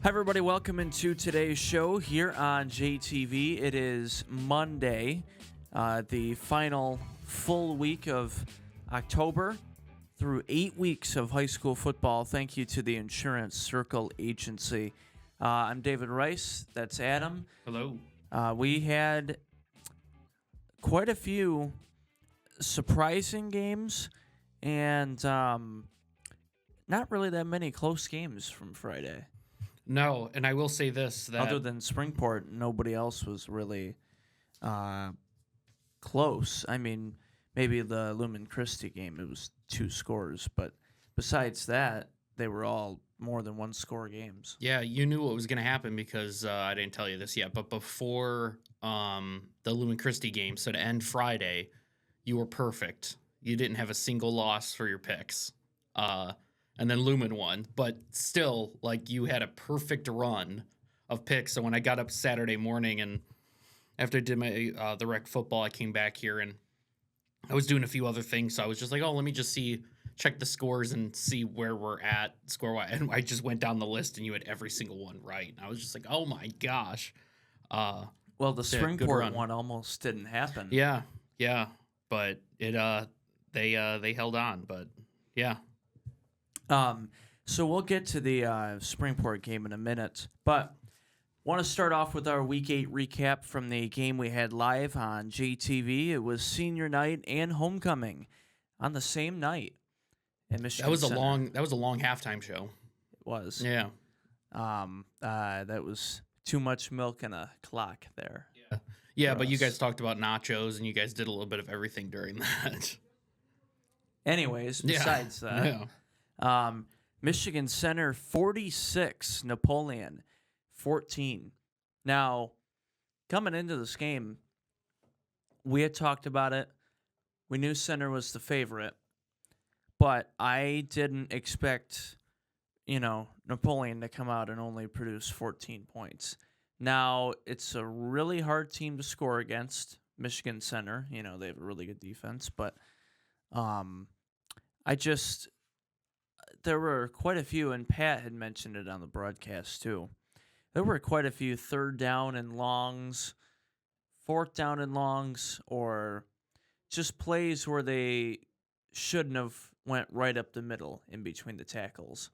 Hi, everybody. Welcome into today's show here on JTV. It is Monday, the final full week of October through 8 weeks of high school football. Thank you to the Insurance Circle Agency. I'm David Rice. That's Adam. Hello. We had quite a few surprising games and not really that many close games from Friday. No, and I will say this. That Other than Springport, nobody else was really close. I mean, maybe the Lumen Christie game, it was 2 scores. But besides that, they were all more than 1 score games. Yeah, you knew what was going to happen because I didn't tell you this yet. But before the Lumen Christie game, so to end Friday, you were perfect. You didn't have a single loss for your picks. And then Lumen won. But still, like, you had a perfect run of picks. So when I got up Saturday morning and after I did my the rec football, I came back here and I was doing a few other things. So I was just like, oh, let me just check the scores and see where we're at score-wise. And I just went down the list and you had every single one right. And I was just like, oh my gosh. Well, the Springport one almost didn't happen. Yeah. But they held on. But yeah. So we'll get to the Springport game in a minute, but want to start off with our Week 8 recap from the game we had live on JTV. It was senior night and homecoming on the same night at Michigan. That was Center. That was a long halftime show. It was. Yeah. That was too much milk in a clock there. Yeah, but you guys talked about nachos and you guys did a little bit of everything during that. Anyways, besides that. Yeah. Michigan Center 46, Napoleon 14. Now, coming into this game, we had talked about it. We knew Center was the favorite, but I didn't expect, Napoleon to come out and only produce 14 points. Now, it's a really hard team to score against, Michigan Center. They have a really good defense, but there were quite a few, and Pat had mentioned it on the broadcast too. There were quite a few 3rd down and longs, 4th down and longs, or just plays where they shouldn't have went right up the middle in between the tackles.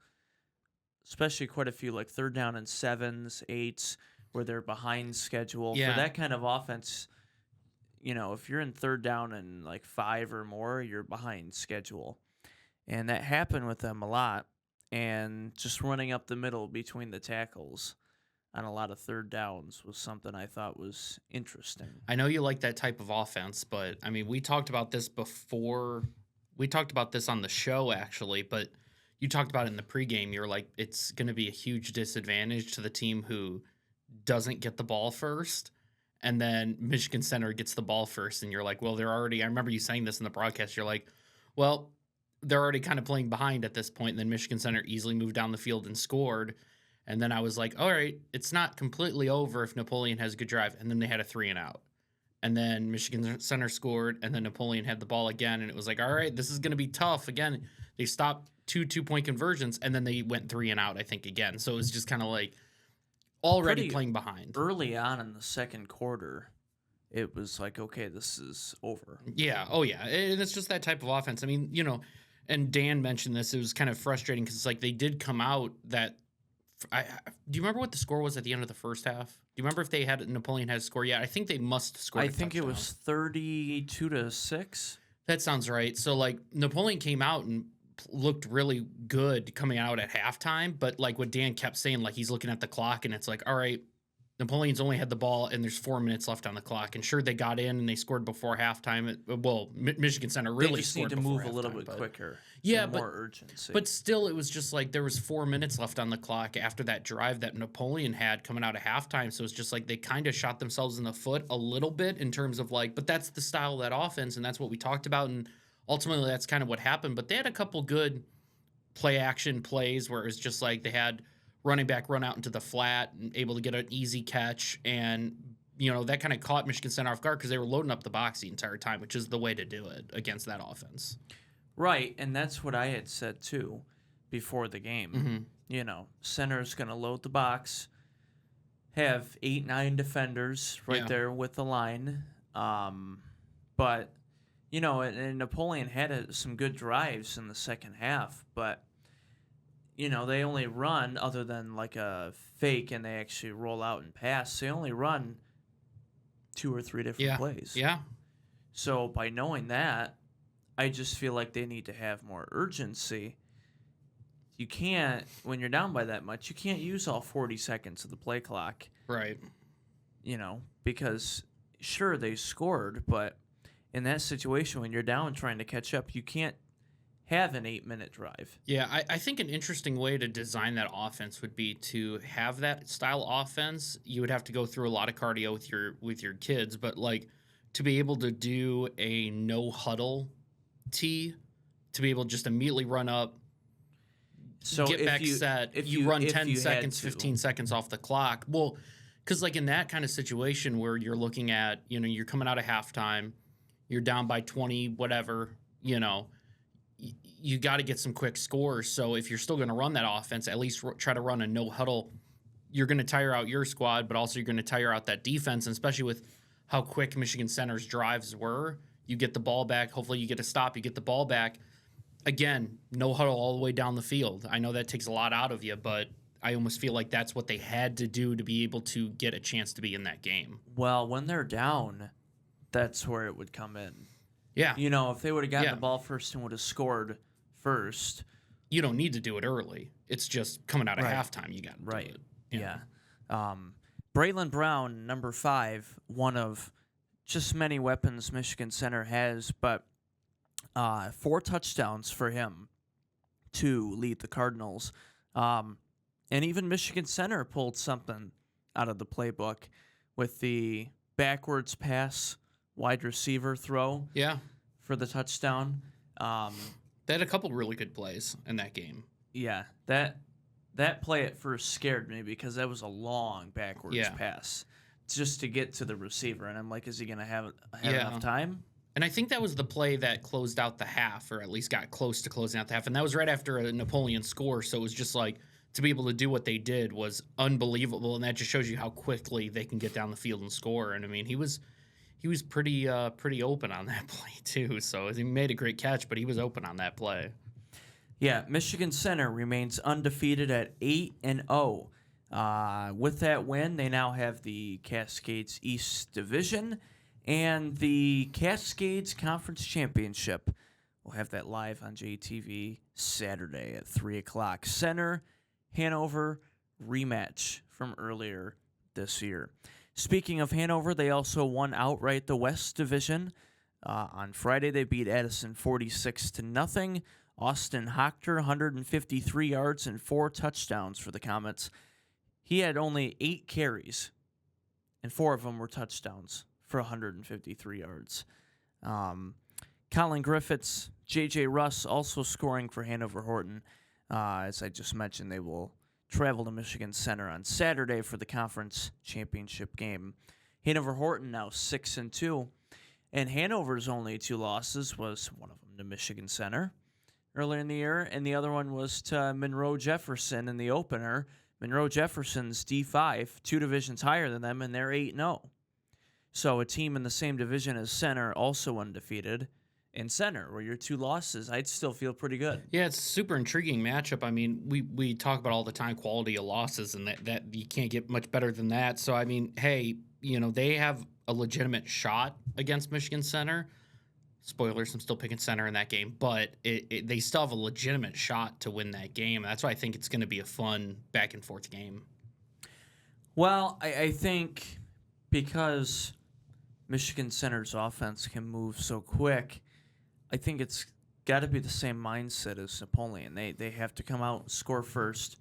Especially quite a few like 3rd down and 7s, 8s, where they're behind schedule. Yeah. For that kind of offense, if you're in 3rd down and like 5 or more, you're behind schedule. And that happened with them a lot. And just running up the middle between the tackles on a lot of 3rd downs was something I thought was interesting. I know you like that type of offense, but, I mean, we talked about this before. We talked about this on the show, actually, but you talked about it in the pregame. You're like, it's going to be a huge disadvantage to the team who doesn't get the ball first. And then Michigan Center gets the ball first, and you're like, well, I remember you saying this in the broadcast. You're like, well, they're already kind of playing behind at this point, and then Michigan Center easily moved down the field and scored. And then I was like, all right, it's not completely over if Napoleon has a good drive. And then they had a 3-and-out. And then Michigan Center scored, and then Napoleon had the ball again, and it was like, all right, this is going to be tough. Again, they stopped 2 2-point conversions, and then they went 3-and-out, I think, again. So it was just kind of like already playing behind. Early on in the second quarter, it was like, okay, this is over. Yeah. Oh, yeah. And it's just that type of offense. I mean, and Dan mentioned this. It was kind of frustrating because it's like they did come out that. Do you remember what the score was at the end of the first half? Do you remember if Napoleon had a score? Yeah, I think they must score. I think it was 32-6. That sounds right. So like Napoleon came out and looked really good coming out at halftime, but like what Dan kept saying, like he's looking at the clock and it's like, all right, Napoleon's only had the ball and there's 4 minutes left on the clock. And sure, they got in and they scored before halftime. Michigan Center really scored need to move a little bit quicker. Yeah, more urgency. But still, it was just like there was 4 minutes left on the clock after that drive that Napoleon had coming out of halftime. So it's just like they kind of shot themselves in the foot a little bit in terms of like, but that's the style of that offense and that's what we talked about. And ultimately, that's kind of what happened. But they had a couple good play action plays where it was just like they had running back run out into the flat and able to get an easy catch and that kind of caught Michigan Center off guard because they were loading up the box the entire time, which is the way to do it against that offense. Right, and that's what I had said too before the game. Center's going to load the box, have 8-9 defenders right there with the line. But, and Napoleon had some good drives in the second half, but, they only run, other than like a fake and they actually roll out and pass, they only run 2 or 3 different plays. Yeah. So by knowing that, I just feel like they need to have more urgency. You can't, when you're down by that much, you can't use all 40 seconds of the play clock. Right. Because sure, they scored, but in that situation, when you're down trying to catch up, you can't have an 8-minute drive. Yeah, I think an interesting way to design that offense would be to have that style offense. You would have to go through a lot of cardio with your kids, but like to be able to do a no huddle tee, to be able to just immediately run up, so get back set. If you run 10 seconds, 15 seconds off the clock. Well, because like in that kind of situation where you're looking at, you're coming out of halftime, you're down by 20, whatever, you got to get some quick scores. So if you're still going to run that offense, at least try to run a no huddle. You're going to tire out your squad, but also you're going to tire out that defense, and especially with how quick Michigan Center's drives were. You get the ball back. Hopefully you get a stop. You get the ball back. Again, no huddle all the way down the field. I know that takes a lot out of you, but I almost feel like that's what they had to do to be able to get a chance to be in that game. Well, when they're down, that's where it would come in. Yeah. If they would have gotten the ball first and would have scored first. You don't need to do it early. It's just coming out of halftime, you got to do it. Yeah. Braylon Brown, number 5, one of just many weapons Michigan Center has, but 4 touchdowns for him to lead the Cardinals. And even Michigan Center pulled something out of the playbook with the backwards pass wide receiver throw for the touchdown. They had a couple really good plays in that game. Yeah, that play at first scared me because that was a long backwards pass just to get to the receiver. And I'm like, is he going to have enough time? And I think that was the play that closed out the half, or at least got close to closing out the half. And that was right after a Napoleon score. So it was just like, to be able to do what they did was unbelievable. And that just shows you how quickly they can get down the field and score. And I mean, he was pretty open on that play too. So he made a great catch, but he was open on that play. Yeah, Michigan Center remains undefeated at 8-0. With that win, they now have the Cascades East Division and the Cascades Conference Championship. We'll have that live on JTV Saturday at 3 o'clock. Center, Hanover rematch from earlier this year. Speaking of Hanover, they also won outright the West Division. On Friday, they beat Addison 46-0. Austin Hochter, 153 yards and 4 touchdowns for the Comets. He had only 8 carries, and 4 of them were touchdowns for 153 yards. Colin Griffiths, J.J. Russ also scoring for Hanover Horton. As I just mentioned, they will travel to Michigan Center on Saturday for the conference championship game. Hanover Horton now 6-2, and Hanover's only 2 losses was one of them to Michigan Center earlier in the year, and the other one was to Monroe Jefferson in the opener. Monroe Jefferson's D5, 2 divisions higher than them, and they're 8-0. So a team in the same division as Center, also undefeated, and Center, where your 2 losses, I'd still feel pretty good. Yeah, it's a super intriguing matchup. I mean, we talk about all the time quality of losses, and that you can't get much better than that. So, I mean, hey, they have a legitimate shot against Michigan Center. Spoilers, I'm still picking Center in that game, but they still have a legitimate shot to win that game. That's why I think it's going to be a fun back-and-forth game. Well, I think because Michigan Center's offense can move so quick, I think it's got to be the same mindset as Napoleon. They have to come out and score first,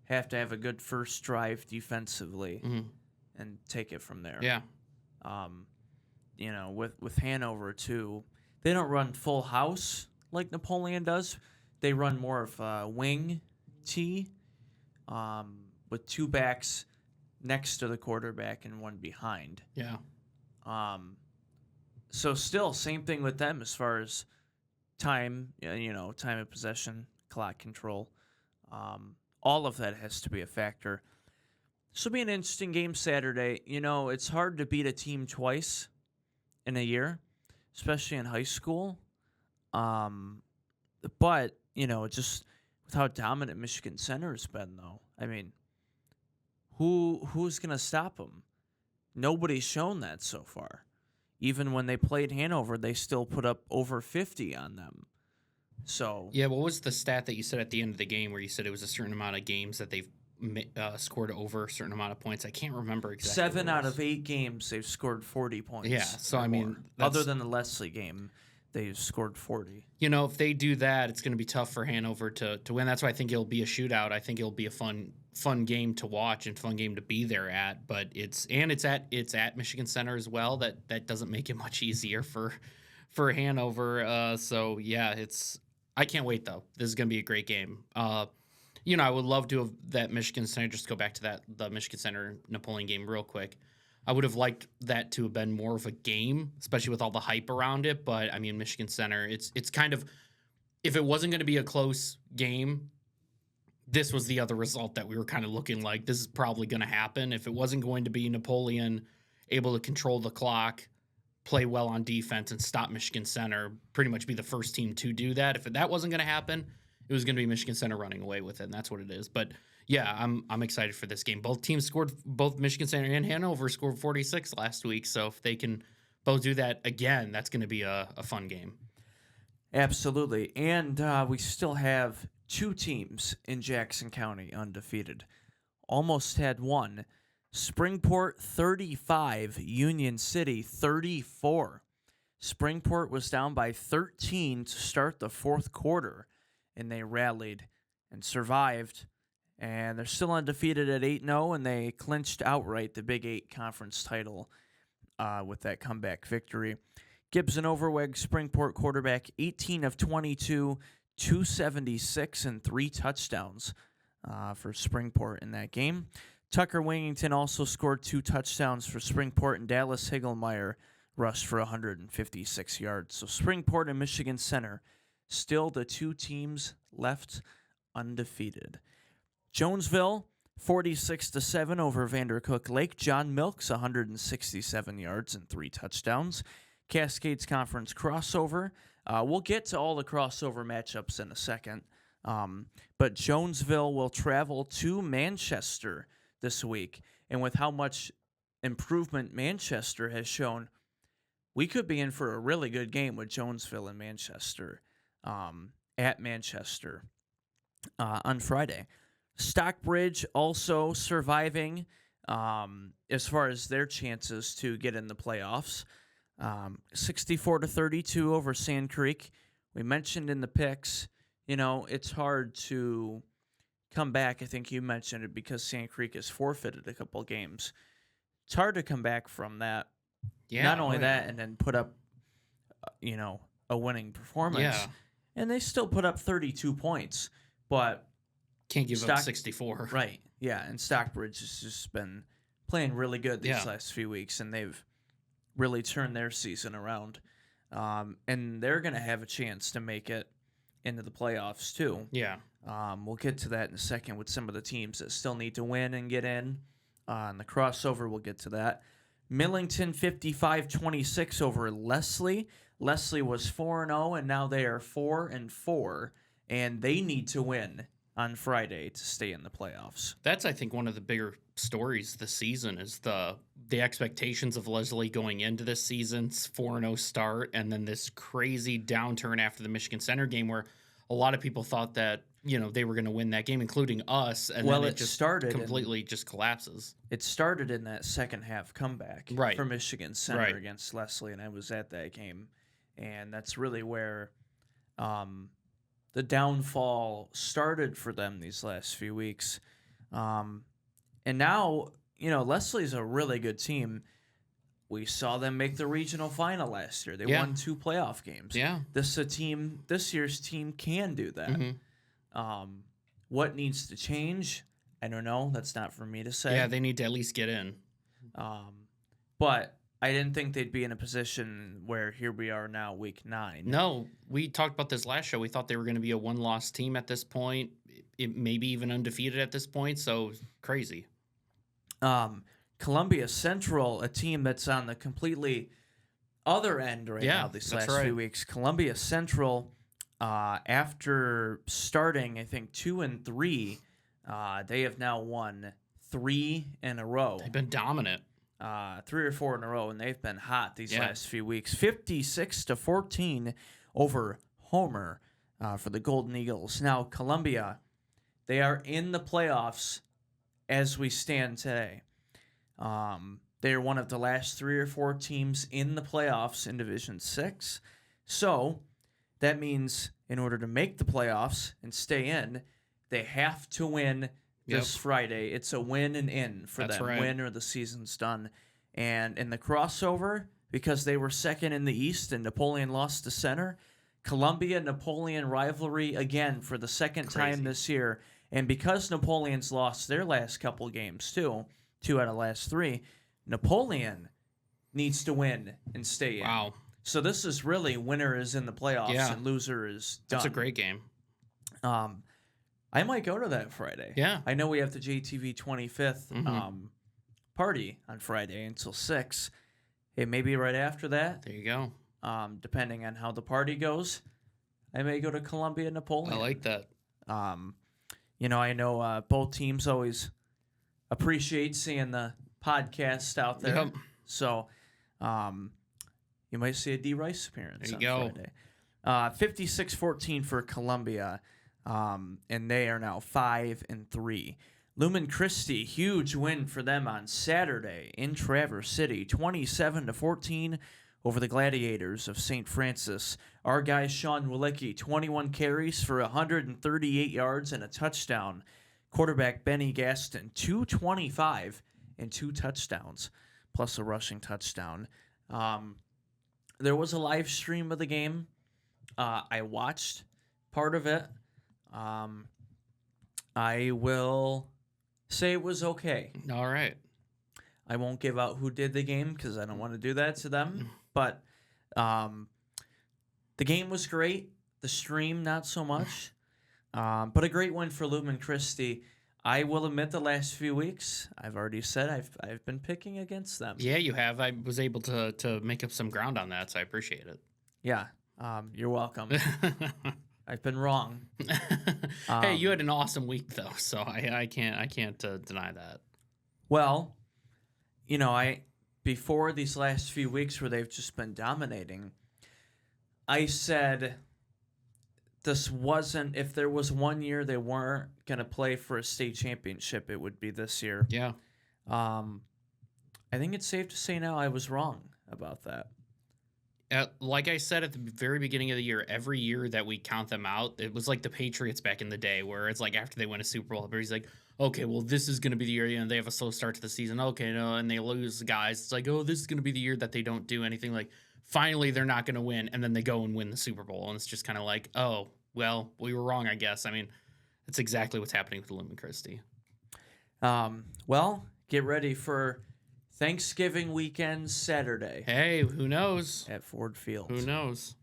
have to have a good first drive defensively, and take it from there. Yeah. With Hanover too, they don't run full house like Napoleon does. They run more of a wing tee with 2 backs next to the quarterback and one behind. Yeah. So still, same thing with them as far as time, time of possession, clock control. All of that has to be a factor. This will be an interesting game Saturday. It's hard to beat a team twice in a year, especially in high school. But, just with how dominant Michigan Center has been, though. I mean, who's going to stop them? Nobody's shown that so far. Even when they played Hanover, they still put up over 50 on them. So Yeah, what was the stat that you said at the end of the game where you said it was a certain amount of games that they've scored over a certain amount of points? I can't remember exactly. 7 out of 8 games, they've scored 40 points. Yeah, so I mean, other than the Leslie game, they've scored 40. If they do that, it's going to be tough for Hanover to win. That's why I think it'll be a shootout. I think it'll be a fun game to watch and fun game to be there at. But it's at Michigan Center as well. That doesn't make it much easier for Hanover. So yeah, I can't wait though. This is going to be a great game. I would love to have that Michigan Center. Just go back to the Michigan Center Napoleon game real quick. I would have liked that to have been more of a game, especially with all the hype around it. But I mean, Michigan Center, it's kind of, if it wasn't going to be a close game, this was the other result that we were kind of looking like this is probably going to happen. If it wasn't going to be Napoleon able to control the clock, play well on defense, and stop Michigan Center, pretty much be the first team to do that. If that wasn't going to happen, it was going to be Michigan Center running away with it, and that's what it is. But yeah, I'm excited for this game. Both Michigan Center and Hanover scored 46 last week, so if they can both do that again, that's going to be a fun game. Absolutely. And we still have 2 teams in Jackson County undefeated. Almost had one. Springport 35, Union City 34. Springport was down by 13 to start the fourth quarter, and they rallied and survived. And they're still undefeated at 8-0, and they clinched outright the Big 8 conference title with that comeback victory. Gibson Overweg, Springport quarterback, 18 of 22, 276, and 3 touchdowns for Springport in that game. Tucker Wingington also scored 2 touchdowns for Springport, and Dallas Higelmeyer rushed for 156 yards. So Springport and Michigan Center, still the 2 teams left undefeated. Jonesville, 46-7 over Vandercook Lake. John Milks, 167 yards and 3 touchdowns. Cascades Conference crossover. We'll get to all the crossover matchups in a second. But Jonesville will travel to Manchester this week. And with how much improvement Manchester has shown, we could be in for a really good game with Jonesville and Manchester at Manchester on Friday. Stockbridge also surviving as far as their chances to get in the playoffs. 64-32 over Sand Creek. We mentioned in the picks, it's hard to come back. I think you mentioned it because Sand Creek has forfeited a couple games. It's hard to come back from that. Yeah. Not only that, and then put up, a winning performance. Yeah. And they still put up 32 points, but can't give up 64. Right. Yeah. And Stockbridge has just been playing really good these last few weeks, and they've really turned their season around. And they're going to have a chance to make it into the playoffs, too. Yeah. We'll get to that in a second with some of the teams that still need to win and get in. On the crossover, we'll get to that. Millington 55-26 over Leslie. Leslie was 4-0, and now they are 4-4, and they need to win on Friday to stay in the playoffs. That's, I think, one of the bigger stories this season is the expectations of Leslie going into this season's 4-0 start, and then this crazy downturn after the Michigan Center game where a lot of people thought that, they were going to win that game, including us, and then it just completely just collapses. It started in that second half comeback for Michigan Center against Leslie, and I was at that game, and that's really where the downfall started for them these last few weeks. And now, Leslie's a really good team. We saw them make the regional final last year. They won 2 playoff games. Yeah. This year's team can do that. Mm-hmm. What needs to change? I don't know. That's not for me to say. Yeah, they need to at least get in. But I didn't think they'd be in a position where here we are now, week 9. No, we talked about this last show. We thought they were going to be a one-loss team at this point, maybe even undefeated at this point. So crazy. Columbia Central, a team that's on the completely other end now these last few weeks. Columbia Central, after starting, I think, 2-3, they have now won 3 in a row. They've been dominant. 3 or 4 in a row, and they've been hot these last few weeks. 56-14 over Homer for the Golden Eagles. Now, Columbia, they are in the playoffs as we stand today. They are one of the last 3 or 4 teams in the playoffs in Division 6. So that means in order to make the playoffs and stay in, they have to win this Friday. It's a win and in for them. Right. Win or the season's done. And in the crossover, because they were second in the East and Napoleon lost to Center, Columbia-Napoleon rivalry again for the second time this year. And because Napoleon's lost their last couple games too, 2 out of the last 3, Napoleon needs to win and stay in. Wow. So this is really winner is in the playoffs and loser is done. That's a great game. I might go to that Friday. Yeah. I know we have the JTV 25th party on Friday until 6. Hey, maybe right after that. There you go. Depending on how the party goes, I may go to Columbia Napoleon. I like that. I know both teams always appreciate seeing the podcast out there. Yep. So you might see a D. Rice appearance there you on go. Friday. 56-14 for Columbia. And they are now 5-3. Lumen Christi, huge win for them on Saturday in Traverse City, 27-14 over the Gladiators of St. Francis. Our guy Sean Walicki, 21 carries for 138 yards and a touchdown. Quarterback Benny Gaston, 225 and 2 touchdowns, plus a rushing touchdown. There was a live stream of the game. I watched part of it. I will say it was okay. All right. I won't give out who did the game because I don't want to do that to them. But the game was great. The stream, not so much. But a great win for Lumen Christi. I will admit the last few weeks, I've already said I've been picking against them. Yeah, you have. I was able to make up some ground on that, so I appreciate it. Yeah, you're welcome. I've been wrong. Hey, you had an awesome week though, so I can't deny that. Well, before these last few weeks where they've just been dominating, I said this wasn't, if there was one year they weren't going to play for a state championship, it would be this year. Yeah. I think it's safe to say now I was wrong about that. Like I said at the very beginning of the year, every year that we count them out, it was like the Patriots back in the day where it's like after they win a Super Bowl, everybody's like, okay, well, this is going to be the year, they have a slow start to the season. Okay, no, and they lose guys. It's like, oh, this is going to be the year that they don't do anything. Like, finally, they're not going to win, and then they go and win the Super Bowl. And it's just kind of like, oh, well, we were wrong, I guess. I mean, that's exactly what's happening with Lumen Christi. Well, get ready for Thanksgiving weekend Saturday. Hey, who knows? At Ford Field. Who knows?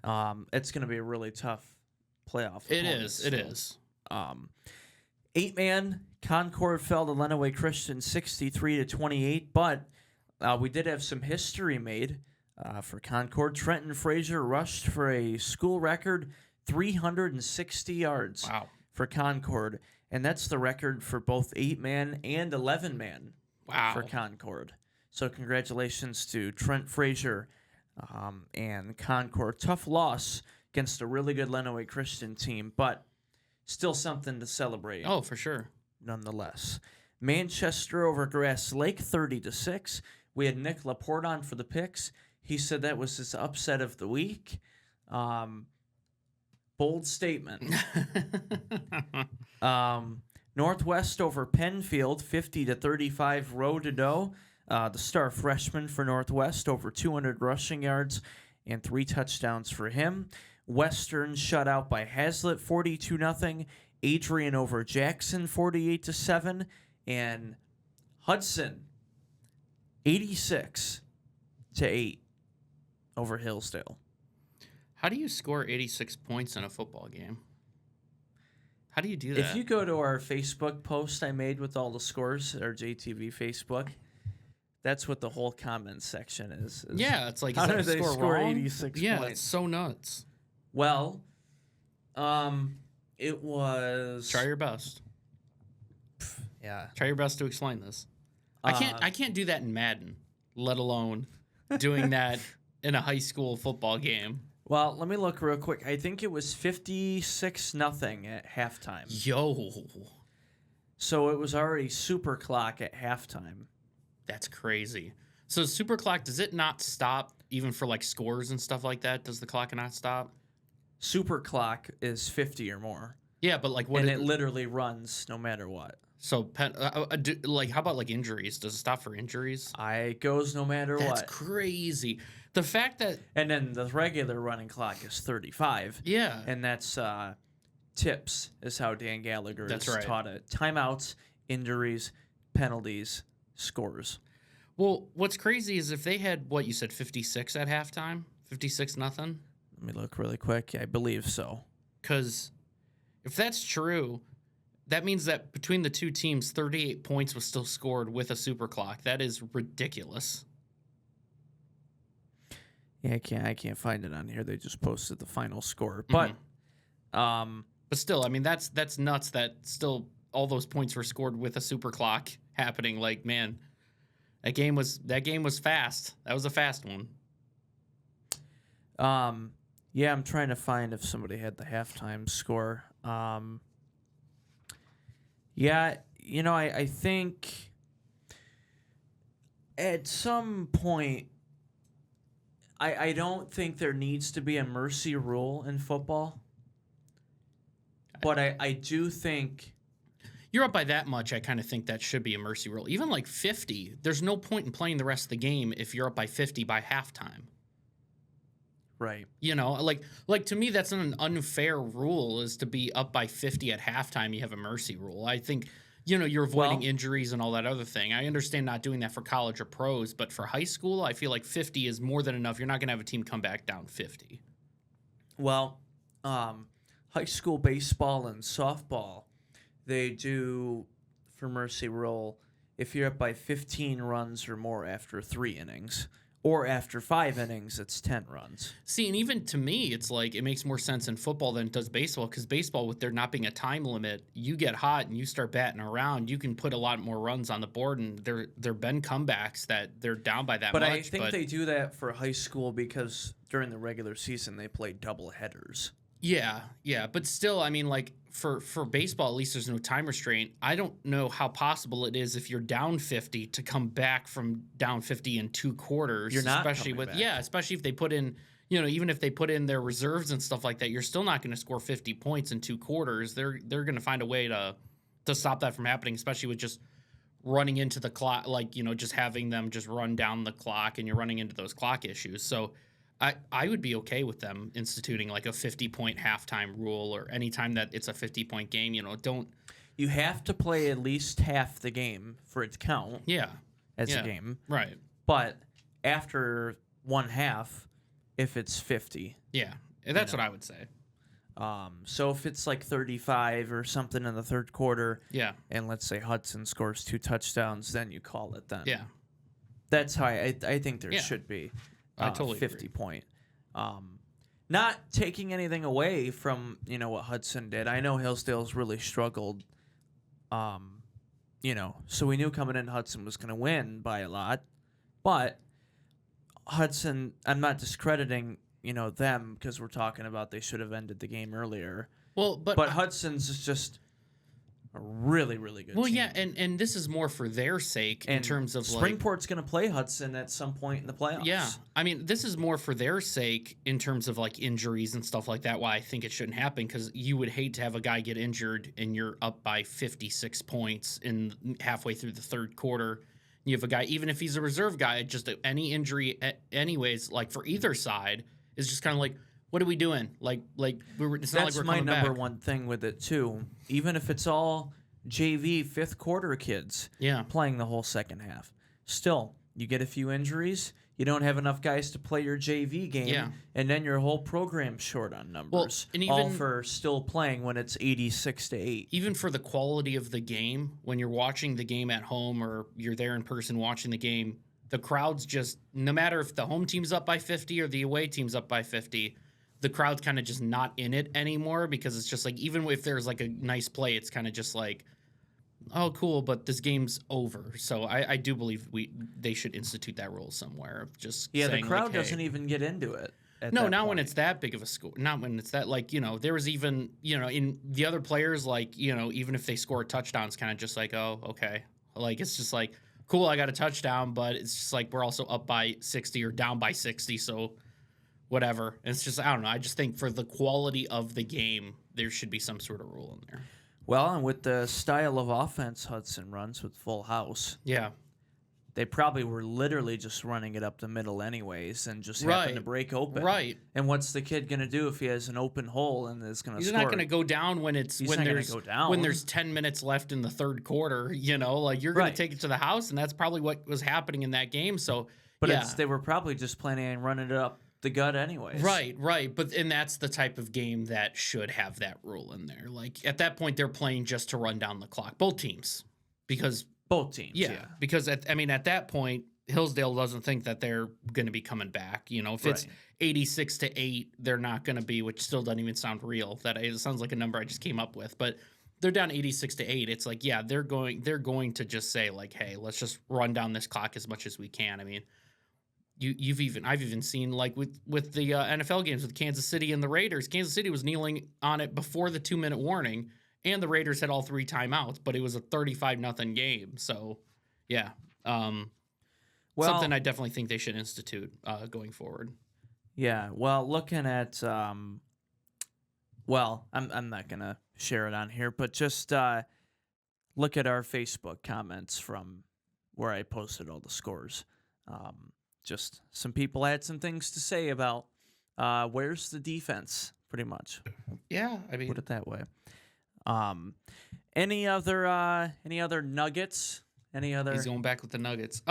It's going to be a really tough playoff. It is. 8-man, Concord fell to Lenawee Christian 63-28, but we did have some history made for Concord. Trenton Frazier rushed for a school record 360 yards for Concord, and that's the record for both 8-man and 11-man for Concord. So congratulations to Trent Frazier and Concord. Tough loss against a really good Lenawee Christian team, but still something to celebrate. Oh, for sure. Nonetheless. Manchester over Grass Lake, 30-6. We had Nick Laporte on for the picks. He said that was his upset of the week. Bold statement. Northwest over Penfield, 50-35. Roe-to-Doe. The star freshman for Northwest, over 200 rushing yards and 3 touchdowns for him. Western shut out by Hazlitt, 42-0. Adrian over Jackson 48-7, and Hudson 86-8 over Hillsdale. How do you score 86 points in a football game? How do you do that? If you go to our Facebook post I made with all the scores, our JTV Facebook, that's what the whole comments section is. Yeah, it's like, how is that did they score score wrong? 86 Yeah, points? it's so nuts. Well, it was. Try your best. Yeah. Try your best to explain this. I can't do that in Madden, let alone doing that in a high school football game. Well, let me look real quick. I think it was 56-0 at halftime. Yo, So it was already super clock at halftime. that's crazy. So super clock, does it not stop even for like scores and stuff like that? Does the clock not stop? Super clock is 50 or more. Yeah, but like what? And it literally runs no matter what. So like how about like injuries? Does it stop for injuries? It goes no matter That's what. crazy. The fact that And then the regular running clock is 35. yeah, And that's tips is how Dan Gallagher That's has right. taught it. Timeouts, injuries, penalties, scores. well, what's crazy is if they had what you said 56 at halftime, 56-0. Let me look really quick. I believe so. Because if that's true, that means that between the two teams, 38 points was still scored with a super clock. That is ridiculous. Yeah, I can't find it on here. They just posted the final score. But But still, I mean, that's nuts that still all those points were scored with a super clock happening. Like, man, that game was fast. That was a fast one. yeah, I'm trying to find if somebody had the halftime score. Yeah, I think at some point I don't think there needs to be a mercy rule in football. But I do think You're up by that much. I kind of think that should be a mercy rule. Even like 50, there's no point in playing the rest of the game if you're up by 50 by halftime. right. You know, like to me, that's an unfair rule is to be up by 50 at halftime. You have a mercy rule. I think, you're avoiding injuries and all that other thing. I understand not doing that for college or pros, but for high school, I feel like 50 is more than enough. You're not going to have a team come back down 50. Well, high school baseball and softball, they do for mercy rule if you're up by 15 runs or more after 3 innings. Or after 5 innings, it's 10 runs. See, and even to me, it's like it makes more sense in football than it does baseball because baseball, with there not being a time limit, you get hot and you start batting around, you can put a lot more runs on the board, and there've been comebacks that they're down by that But much. I think they do that for high school because during the regular season they play double headers. Yeah, but still, I mean, like for baseball, at least there's no time restraint. I don't know how possible it is if you're down 50 to come back from down 50 in 2 quarters. You're not especially coming with back. especially if they put in, even if they put in their reserves and stuff like that, you're still not going to score 50 points in 2 quarters. They're going to find a way to stop that from happening, especially with just running into the clock, like just having them just run down the clock, and you're running into those clock issues. So I would be okay with them instituting like a 50-point halftime rule, or anytime that it's a 50-point game, don't. You have to play at least half the game for it to count as a game. Right. But after one half, if it's 50. Yeah. That's what I would say. So if it's like 35 or something in the third quarter, Yeah. and let's say Hudson scores 2 touchdowns, then you call it then. Yeah. That's how I think there Yeah. should be I totally 50 agree. point. Not taking anything away from, what Hudson did. I know Hillsdale's really struggled. So we knew coming in Hudson was going to win by a lot. But Hudson, I'm not discrediting, them because we're talking about they should have ended the game earlier. Well, But Hudson's is just a really, really good well, team. yeah, and this is more for their sake in terms of like Springport's going to play Hudson at some point in the playoffs. yeah, I mean, this is more for their sake in terms of like injuries and stuff like that. Why I think it shouldn't happen, because you would hate to have a guy get injured and you're up by 56 points in halfway through the third quarter. You have a guy, even if he's a reserve guy, just any injury, anyways, like for either side, is just kind of like, what are we doing? Like it's not like That's we're my coming number back. one thing with it too. Even if it's all JV fifth quarter kids Yeah. playing the whole second half, still you get a few injuries. You don't have enough guys to play your JV game, Yeah. and then your whole program's short on numbers. and all even- for still playing when it's 86-8. Even for the quality of the game, when you're watching the game at home or you're there in person watching the game, the crowd's just, no matter if the home team's up by 50 or the away team's up by 50, the crowd's kind of just not in it anymore, because it's just like, even if there's like a nice play, it's kind of just like, oh, cool, but this game's over. So I do believe they should institute that rule somewhere of just Yeah, the saying, crowd like, hey, doesn't even get into it. no, not when it's that big of a score. Not when it's that, like, there was even, in the other players, like, even if they score a touchdown, it's kind of just like, oh, okay. Like, it's just like, cool, I got a touchdown, but it's just like, we're also up by 60 or down by 60, so whatever. And it's just, I don't know. I just think for the quality of the game, there should be some sort of rule in there. Well, and with the style of offense Hudson runs with full house, Yeah. they probably were literally just running it up the middle anyways and just happened to break open. Right. And what's the kid going to do if he has an open hole and is going to He's score? not going to go down when it's He's when not gonna there's go down. when there's 10 minutes left in the third quarter, like you're going Right. to take it to the house, and that's probably what was happening in that game. So, But yeah. they were probably just planning on running it up the gut anyways. Right. And that's the type of game that should have that rule in there. Like, at that point, they're playing just to run down the clock, both teams, because Both teams, yeah. because at that point, Hillsdale doesn't think that they're going to be coming back. If it's 86-8, they're not going to be, which still doesn't even sound real. It sounds like a number I just came up with, but they're down 86-8. It's like, yeah, they're going to just say, like, hey, let's just run down this clock as much as we can. I mean, I've even seen, like, with the NFL games with Kansas City and the Raiders. Kansas City was kneeling on it before the 2-minute warning, and the Raiders had all 3 timeouts, but it was a 35-0 game. So, yeah, something I definitely think they should institute going forward. Yeah. Well, looking at, I'm not gonna share it on here, but just look at our Facebook comments from where I posted all the scores. Just some people had some things to say about where's the defense, pretty much. Yeah, I mean, Put it that way. Any other nuggets? Any other? he's going back with the Nuggets.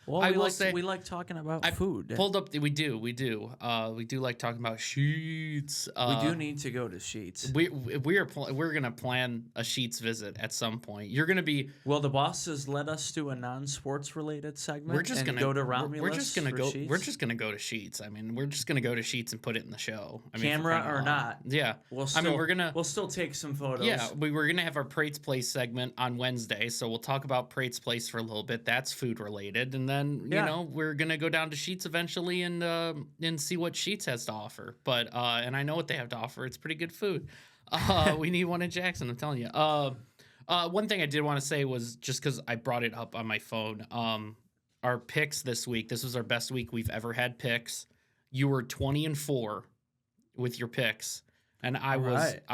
Well, I will like, say we like talking about I food. pulled up. We do. We do like talking about Sheets. We do need to go to Sheets. We're gonna plan a Sheets visit at some point. You're gonna be. Well, the bosses let us do a non-sports related segment. We're just and gonna go to Romulus. We're just gonna for go. Sheets. We're just gonna go to Sheets. I mean, we're just gonna go to Sheets and put it in the show. I mean, for Camera crying out or loud. not. Yeah. We'll still, we'll still take some photos. Yeah, we're gonna have our Prate's Place segment on Wednesday, so we'll talk about Prate's Place for a little bit. That's food related, and then we're gonna go down to Sheets eventually and see what Sheets has to offer. But and I know what they have to offer. It's pretty good food. We need one in Jackson. I'm telling you. One thing I did want to say was, just because I brought it up on my phone. Our picks this week. This was our best week we've ever had picks. You were 20-4 with your picks. And I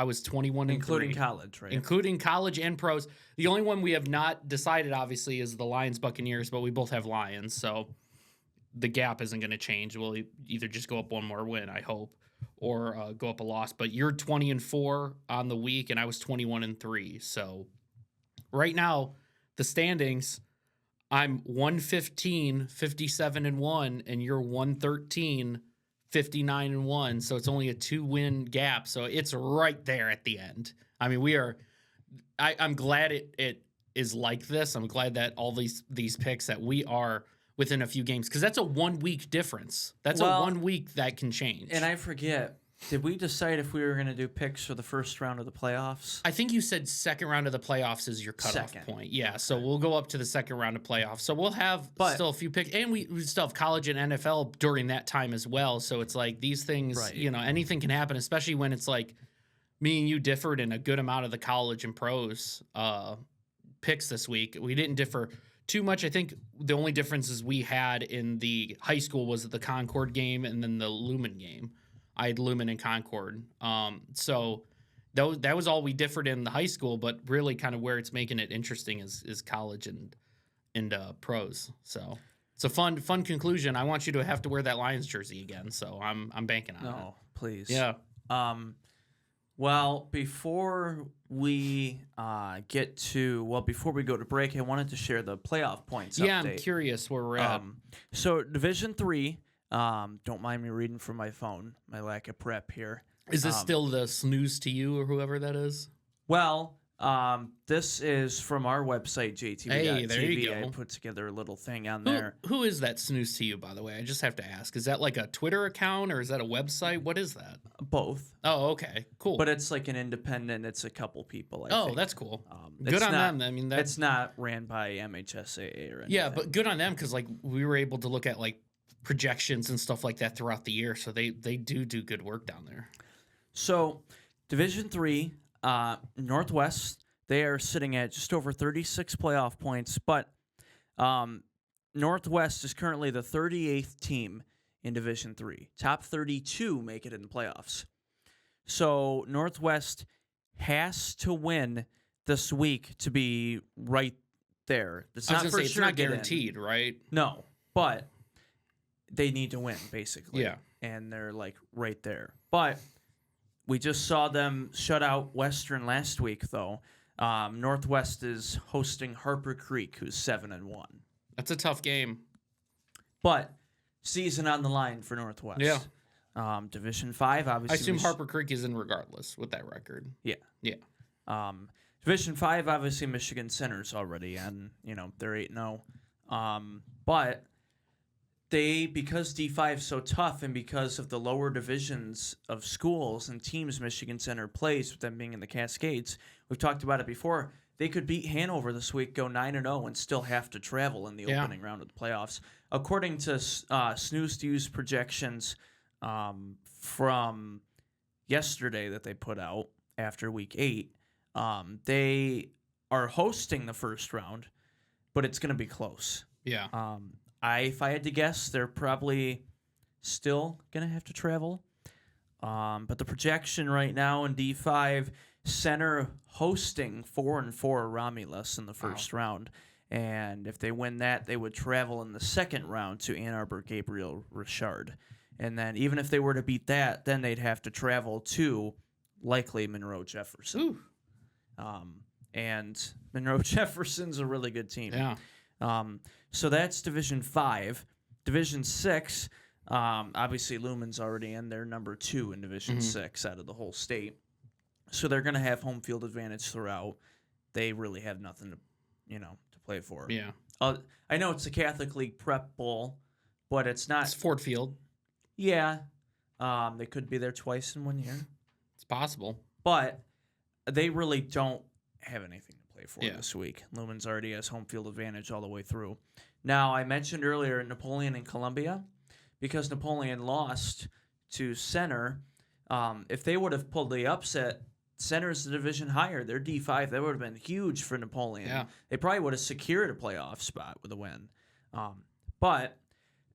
was 21 including 3. college, right? Including college and pros. The only one we have not decided, obviously, is the Lions Buccaneers, but we both have Lions, so the gap isn't going to change. We'll either just go up one more win, I hope, or go up a loss. But you're 20-4 on the week, and I was 21-3. So right now, the standings, I'm 115, 57-1, and you're 113, 59-1. So it's only a 2-win gap. So it's right there at the end. I mean, I'm glad it is like this. I'm glad that all these picks that we are within a few games, because that's a 1 week difference. That's a 1 week that can change. And I forget, did we decide if we were going to do picks for the first round of the playoffs? I think you said second round of the playoffs is your cutoff point. Yeah, so we'll go up to the second round of playoffs. So we'll have still a few picks, and we still have college and NFL during that time as well. So it's like these things, anything can happen, especially when it's like me and you differed in a good amount of the college and pros picks this week. We didn't differ too much. I think the only differences we had in the high school was the Concord game and then the Lumen game. I had Lumen and Concord. So that was all we differed in the high school, but really kind of where it's making it interesting is college and pros. So It's a fun conclusion. I want you to have to wear that Lions jersey again, so I'm banking on it. No, please. Yeah. Well, before we before we go to break, I wanted to share the playoff points Yeah, update. I'm curious where we're at. So Division 3, don't mind me reading from my phone, my lack of prep here. Is this still the snooze to you or whoever that is? Well, this is from our website, JTV. Hey, there you I go. put together a little thing on there. Who is that snooze to you, by the way? I just have to ask. Is that like a Twitter account or is that a website? What is that? Both. Oh, okay. Cool. But it's like an independent, it's a couple people, I think. That's cool. It's Good on not- them. I mean, It's not ran by MHSAA or anything. yeah, but good on them because like we were able to look at like projections and stuff like that throughout the year. So they do good work down there. So, Division 3, Northwest, they are sitting at just over 36 playoff points, but Northwest is currently the 38th team in Division 3. Top 32 make it in the playoffs. So, Northwest has to win this week to be right there. It's not for it's sure not get in. guaranteed, right? No, but they need to win, basically. Yeah. And they're like right there. But we just saw them shut out Western last week, though. Northwest is hosting Harper Creek, who's 7-1. That's a tough game. But season on the line for Northwest. Yeah. Division 5, obviously. I assume Harper Creek is in regardless with that record. Yeah. Yeah. Division 5, obviously Michigan Center's already, and they're 8-0. But because D5 is so tough and because of the lower divisions of schools and teams Michigan Center plays, with them being in the Cascades, we've talked about it before, they could beat Hanover this week, go 9-0, and still have to travel in the opening round of the playoffs. According to Snooze to Use projections from yesterday that they put out after week 8, they are hosting the first round, but it's going to be close. Yeah. If I had to guess, they're probably still going to have to travel. But the projection right now in D5, Center hosting 4-4 Romulus in the first round. And if they win that, they would travel in the second round to Ann Arbor Gabriel Richard. And then even if they were to beat that, then they'd have to travel to likely Monroe Jefferson. Ooh. And Monroe Jefferson's a really good team. Yeah. So that's Division 5. Division 6, obviously Lumen's already in. They're number 2 in Division 6 out of the whole state. So they're going to have home field advantage throughout. They really have nothing to play for. Yeah. I know it's a Catholic League prep bowl, but it's not. It's Ford Field. Yeah. They could be there twice in 1 year. It's possible. But they really don't have anything to play for Yeah. this week. Lumen's already has home field advantage all the way through. Now, I mentioned earlier Napoleon and Columbia, because Napoleon lost to Center. If they would have pulled the upset, Center's the division higher. They're D5. That would have been huge for Napoleon. Yeah. They probably would have secured a playoff spot with a win. But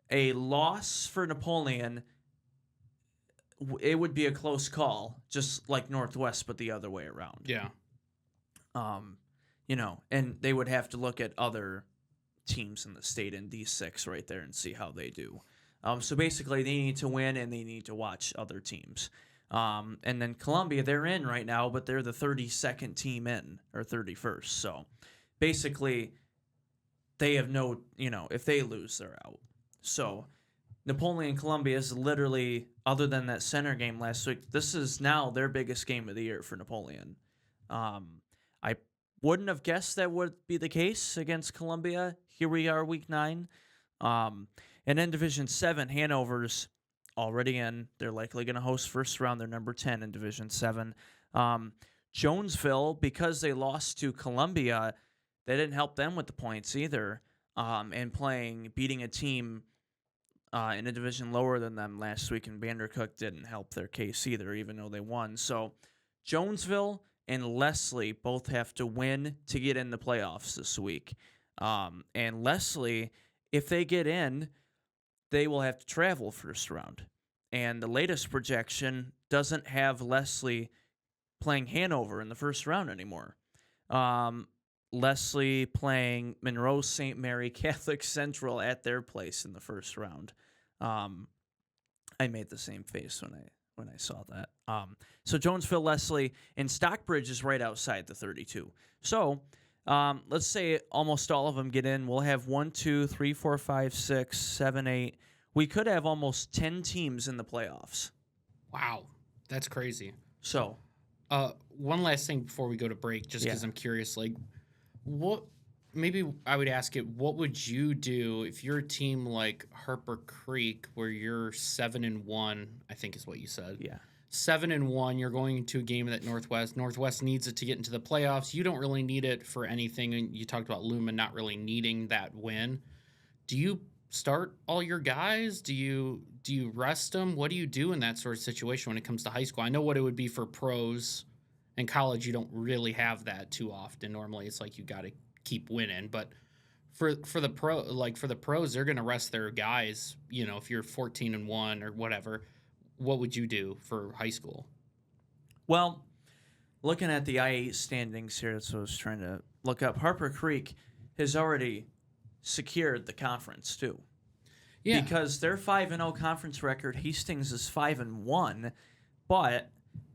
a loss for Napoleon, it would be a close call, just like Northwest, but the other way around. Yeah. And they would have to look at other teams in the state in D6 right there and see how they do. So basically, they need to win and they need to watch other teams. And then Columbia, they're in right now, but they're the 32nd team in, or 31st. So basically, they have no, if they lose, they're out. So Napoleon Columbia is literally, other than that Center game last week, this is now their biggest game of the year for Napoleon. I wouldn't have guessed that would be the case against Columbia. Here we are, week 9. And in Division 7, Hanover's already in. They're likely going to host first round. They're number 10 in Division 7. Jonesville, because they lost to Columbia, they didn't help them with the points either. And beating a team in a division lower than them last week in Vandercook didn't help their case either, even though they won. So Jonesville and Leslie both have to win to get in the playoffs this week. And Leslie, if they get in, they will have to travel first round. And the latest projection doesn't have Leslie playing Hanover in the first round anymore. Leslie playing Monroe St. Mary Catholic Central at their place in the first round. I made the same face when I saw that. So Jonesville Leslie and Stockbridge is right outside the 32. So let's say almost all of them get in. We'll have 1, 2, 3, 4, 5, 6, 7, 8. We could have almost 10 teams in the playoffs. Wow, that's crazy. So, one last thing before we go to break, just because I'm curious, like, what? Maybe I would ask it. What would you do if you're a team like Harper Creek, where you're 7-1? I think is what you said. yeah. 7-1. You're going into a game at Northwest. Northwest needs it to get into the playoffs. You don't really need it for anything. And you talked about Lumen not really needing that win. Do you start all your guys? Do you rest them? What do you do in that sort of situation when it comes to high school? I know what it would be for pros. In college, you don't really have that too often. Normally, it's like you got to keep winning. But for the pros, they're going to rest their guys. You know, if you're 14-1 or whatever, what would you do for high school? Well, looking at the I-8 standings here, that's what I was trying to look up. Harper Creek has already secured the conference too. Yeah. Because their 5-0 conference record, Hastings is 5-1, but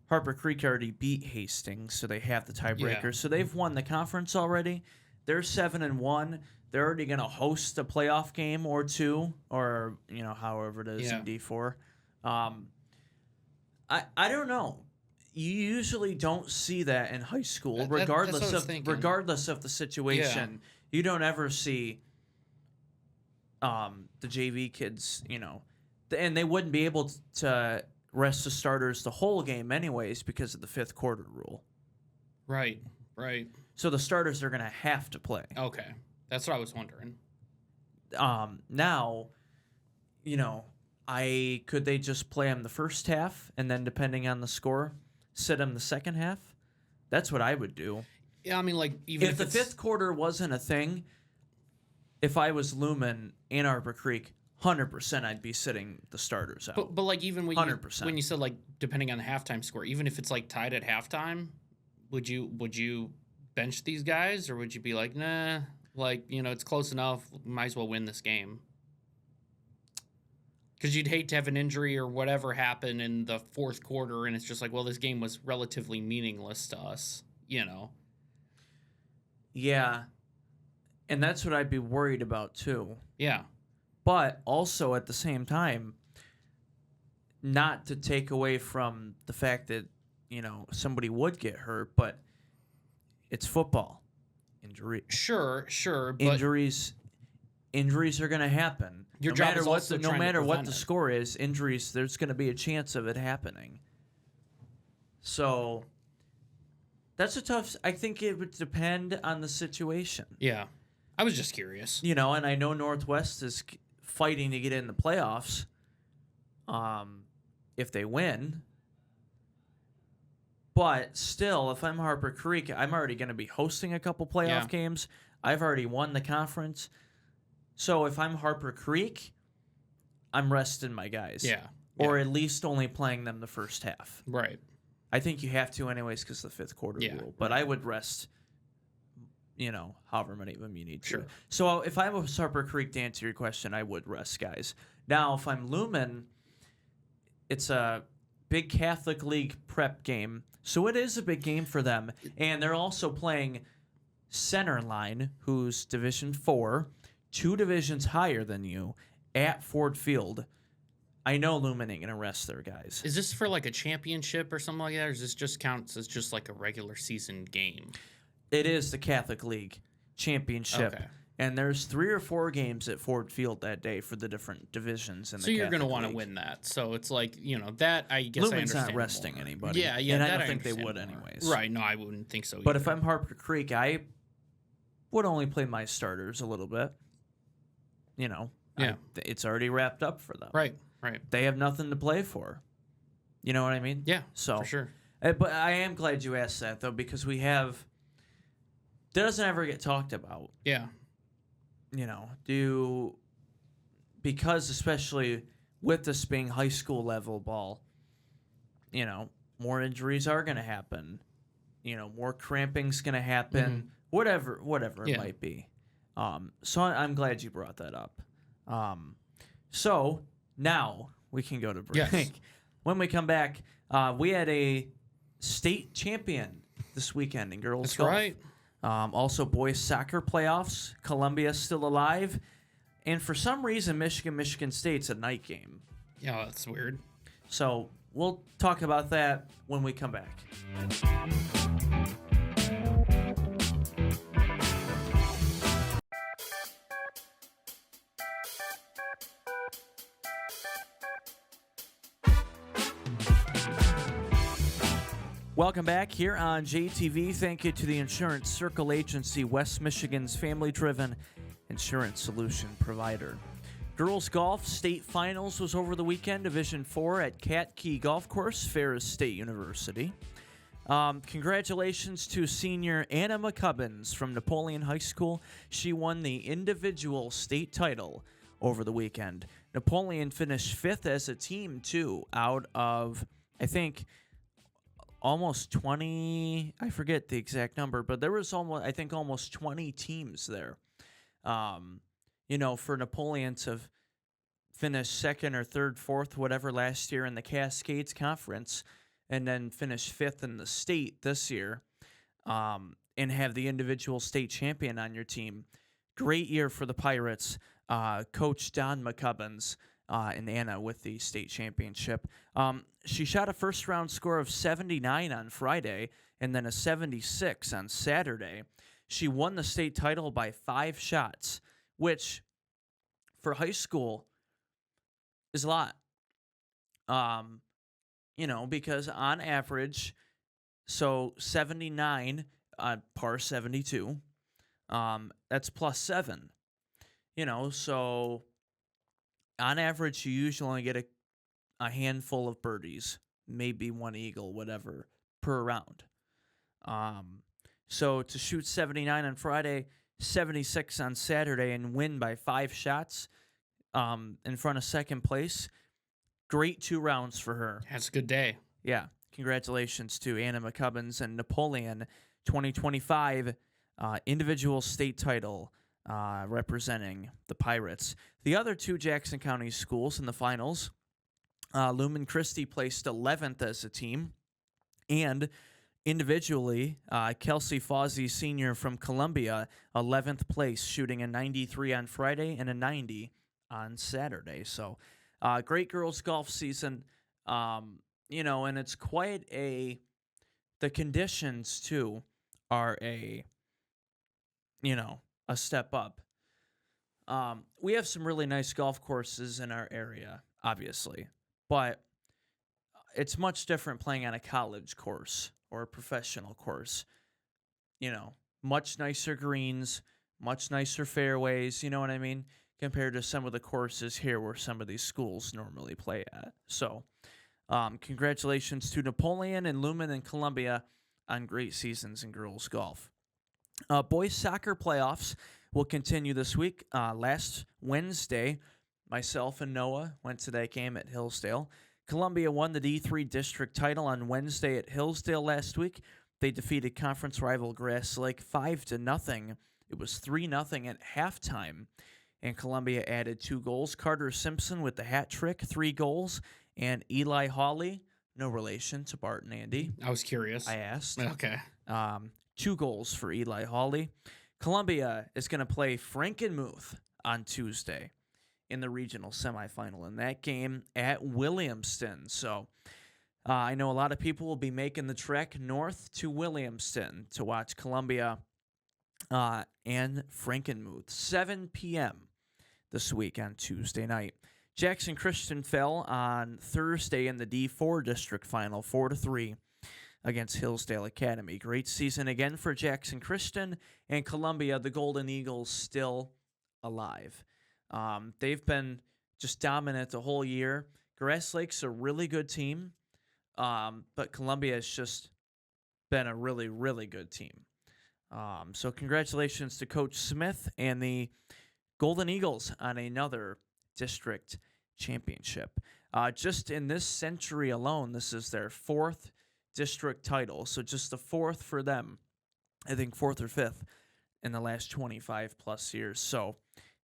Harper Creek already beat Hastings, so they have the tiebreaker. Yeah. So they've won the conference already. They're 7-1. They're already going to host a playoff game or two, or however it is in D4. I don't know. You usually don't see that in high school, regardless of the situation. Yeah. You don't ever see the JV kids, and they wouldn't be able to rest the starters the whole game anyways because of the fifth quarter rule. Right. So the starters are going to have to play. Okay. That's what I was wondering. Now, could they just play them the first half and then depending on the score, sit them the second half? That's what I would do. Yeah, I mean, like, even if the fifth quarter wasn't a thing, if I was Lumen and Harper Creek, 100% I'd be sitting the starters out. But like, even when 100%. When you said, like, depending on the halftime score, even if it's like tied at halftime, would you bench these guys, or would you be like, nah, like, it's close enough, might as well win this game? Because you'd hate to have an injury or whatever happen in the fourth quarter, and it's just like, well, this game was relatively meaningless to us, Yeah. And that's what I'd be worried about, too. Yeah. But also, at the same time, not to take away from the fact that, somebody would get hurt, but it's football. Injury. Sure. But Injuries are going to happen. Your job is also no trying to matter what prevent the it. score is, injuries, there's going to be a chance of it happening. So that's a tough. I think it would depend on the situation. Yeah. I was just curious. And I know Northwest is fighting to get in the playoffs. If they win. But still, if I'm Harper Creek, I'm already going to be hosting a couple playoff games. I've already won the conference. So if I'm Harper Creek, I'm resting my guys. Yeah. Or at least only playing them the first half. Right. I think you have to anyways because of the fifth quarter rule. But I would rest, however many of them you need to. Sure. So if I was Harper Creek, to answer your question, I would rest guys. Now, if I'm Lumen, it's a big Catholic League prep game. So it is a big game for them. And they're also playing Centerline, who's Division 4, 2 divisions higher than you, at Ford Field. I know Lumen ain't going to rest their guys. Is this for like a championship or something like that, or does this just counts as just like a regular season game? It is the Catholic League championship. Okay. And there's 3 or 4 games at Ford Field that day for the different divisions. So you're going to want to win that. So it's like, that I guess Lumen's I understand not resting more. anybody. Yeah. And I that don't think they understand would more. anyways. Right. No, I wouldn't think so But either. if I'm Harper Creek, I would only play my starters a little bit. It's already wrapped up for them. Right. They have nothing to play for. You know what I mean? Yeah, so, for sure. But I am glad you asked that, though, because that doesn't ever get talked about. Yeah. Because especially with this being high school level ball, more injuries are going to happen. More cramping's going to happen. whatever it Yeah. might be. So I'm glad you brought that up. So now we can go to break. Yes. When we come back, we had a state champion this weekend in girls That's golf. right. Also, boys soccer playoffs. Columbia's still alive, and for some reason, Michigan State's a night game. Yeah, that's weird. So we'll talk about that when we come back. Welcome back here on JTV. Thank you to the Insurance Circle Agency, West Michigan's family-driven insurance solution provider. Girls Golf State Finals was over the weekend, Division 4 at Cat Key Golf Course, Ferris State University. Congratulations to senior Anna McCubbins from Napoleon High School. She won the individual state title over the weekend. Napoleon finished 5th as a team, too, out of, I think, almost 20, I forget the exact number, but there was almost 20 teams there. For Napoleon to finish second or third, fourth, whatever last year in the Cascades Conference, and then finish 5th in the state this year, and have the individual state champion on your team. Great year for the Pirates. Coach Don McCubbins and Anna with the state championship. She shot a first-round score of 79 on Friday and then a 76 on Saturday. She won the state title by 5 shots, which for high school is a lot. Because on average, so 79 on par 72, that's plus 7. So on average, you usually only get a handful of birdies, maybe one eagle, whatever, per round. So to shoot 79 on Friday, 76 on Saturday, and win by 5 shots in front of second place, great 2 rounds for her. That's a good day. Yeah. Congratulations to Anna McCubbins and Napoleon 2025 individual state title representing the Pirates. The other 2 Jackson County schools in the finals, Lumen Christi placed 11th as a team, and individually, Kelsey Fawzy, senior from Columbia, 11th place, shooting a 93 on Friday and a 90 on Saturday. So, great girls golf season, and it's quite the conditions, too, are a step up. We have some really nice golf courses in our area, obviously, but it's much different playing on a college course or a professional course. Much nicer greens, much nicer fairways, you know what I mean, compared to some of the courses here where some of these schools normally play at. So, congratulations to Napoleon and Lumen and Columbia on great seasons in girls golf. Boys soccer playoffs will continue this week. Last Wednesday, myself and Noah went to that game at Hillsdale. Columbia won the D3 district title on Wednesday at Hillsdale last week. They defeated conference rival Grass Lake 5-0. It was 3-0 at halftime, and Columbia added 2 goals. Carter Simpson with the hat trick, 3 goals, and Eli Hawley, no relation to Bart and Andy. I was curious. I asked. Okay. 2 goals for Eli Hawley. Columbia is going to play Frankenmuth on Tuesday in the regional semifinal, in that game at Williamston. So I know a lot of people will be making the trek north to Williamston to watch Columbia and Frankenmuth. 7 p.m. this week on Tuesday night. Jackson Christian fell on Thursday in the D4 district final, 4-3. Against Hillsdale Academy. Great season again for Jackson Christian, and Columbia, the Golden Eagles, still alive. They've been just dominant the whole year. Grass Lake's a really good team, but Columbia has just been a really, really good team. So congratulations to Coach Smith and the Golden Eagles on another district championship. Just in this century alone, this is their 4th district title, so just the 4th for them. I think 4th or 5th in the last 25 plus years. So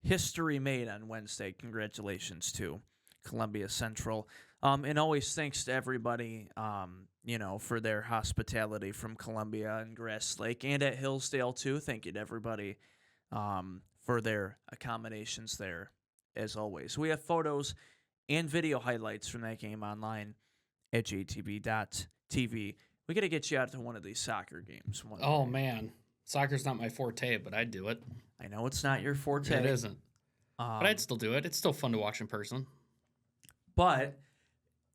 history made on Wednesday. Congratulations to Columbia Central. And always thanks to everybody, for their hospitality from Columbia and Grass Lake and at Hillsdale too. Thank you to everybody for their accommodations there, as always. We have photos and video highlights from that game online at jtv.tv. We got to get you out to one of these soccer games. Oh, man. Soccer's not my forte, but I'd do it. I know it's not your forte. It isn't. But I'd still do it. It's still fun to watch in person. But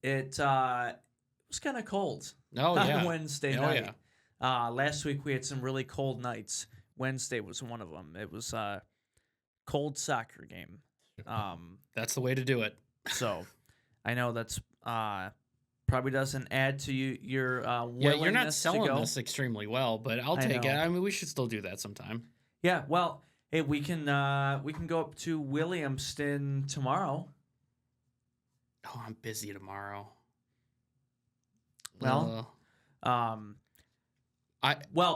it was kind of cold on Wednesday night. Yeah. Last week we had some really cold nights. Wednesday was one of them. It was a cold soccer game. That's the way to do it. So I know that's probably doesn't add to your willingness yeah, you're not selling to go. this extremely well, but I'll take it. I mean, we should still do that sometime. Yeah, well, hey, we can go up to Williamston tomorrow. Oh, I'm busy tomorrow. Well,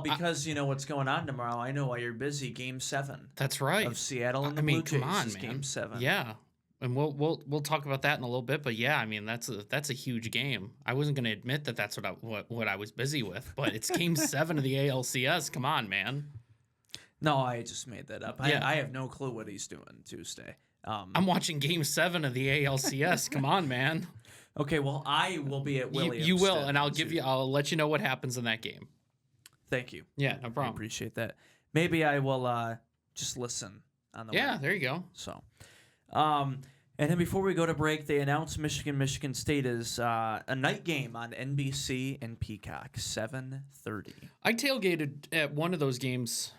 because you know what's going on tomorrow, I know why you're busy. Game 7. That's right. Of Seattle and the Blue Jays. Come on, man. Game 7. Yeah, and we'll talk about that in a little bit. But yeah, I mean that's a huge game. I wasn't going to admit that that's what I was busy with, but it's Game 7 of the ALCS. Come on, man. No, I just made that up. Yeah. I have no clue what he's doing Tuesday. I'm watching Game 7 of the ALCS. Come on, man. Okay, well, I will be at Williamston. You will, and I'll let you know what happens in that game. Thank you. Yeah, no problem. I appreciate that. Maybe I will just listen on the way. Yeah, there you go. So, and then before we go to break, they announced Michigan State is a night game on NBC and Peacock, 7:30. I tailgated at one of those games.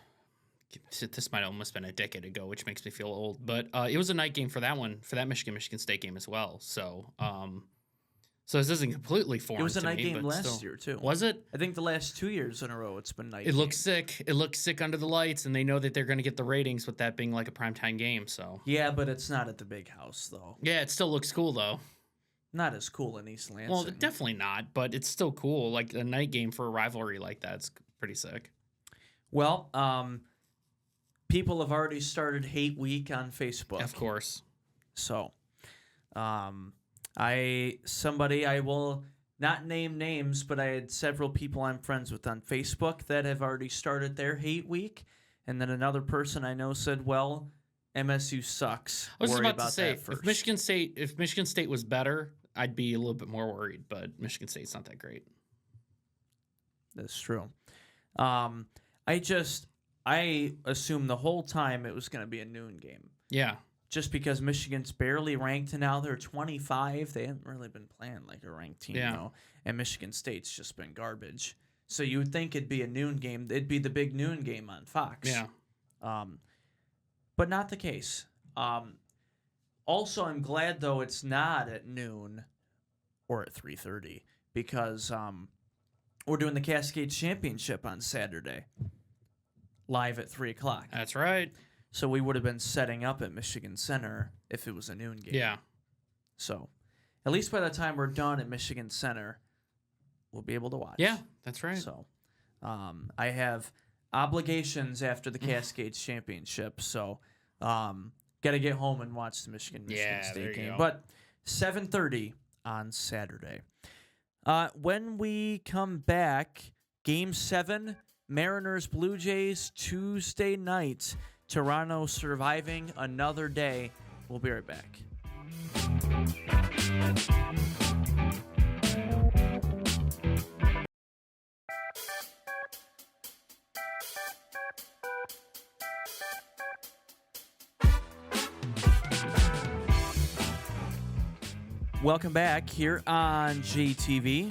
This might almost been a decade ago, which makes me feel old. But it was a night game for that one, for that Michigan State game as well. So, so this isn't completely foreign. It was a to night me, game but last year too. Was it? I think the last 2 years in a row it's been night. It looks sick. It looks sick under the lights, and they know that they're going to get the ratings with that being like a primetime game. So yeah, but it's not at the big house though. Yeah, it still looks cool though. Not as cool in East Lansing. Well, definitely not, but it's still cool. Like a night game for a rivalry like that's pretty sick. Well, people have already started Hate Week on Facebook. Of course. So, I will not name names, but I had several people I'm friends with on Facebook that have already started their Hate Week, and then another person I know said, "Well, MSU sucks." I was just Worry about to say, first. if Michigan State was better, I'd be a little bit more worried, but Michigan State's not that great. That's true. I assumed the whole time it was going to be a noon game. Yeah. Just because Michigan's barely ranked and now they're 25. They haven't really been playing like a ranked team, though. And Michigan State's just been garbage. So you would think it'd be a noon game. It'd be the big noon game on Fox. Yeah. But not the case. Also, I'm glad, though, it's not at noon or at 3:30 because we're doing the Cascade Championship on Saturday. Live at 3 o'clock. That's right. So we would have been setting up at Michigan Center if it was a noon game. Yeah. So at least by the time we're done at Michigan Center, we'll be able to watch. Yeah, that's right. So I have obligations after the Cascades Championship. So got to get home and watch the Michigan State game. Go. But 7:30 on Saturday. When we come back, Game 7, Mariners Blue Jays Tuesday night. Toronto surviving another day. We'll be right back. Welcome back here on JTV.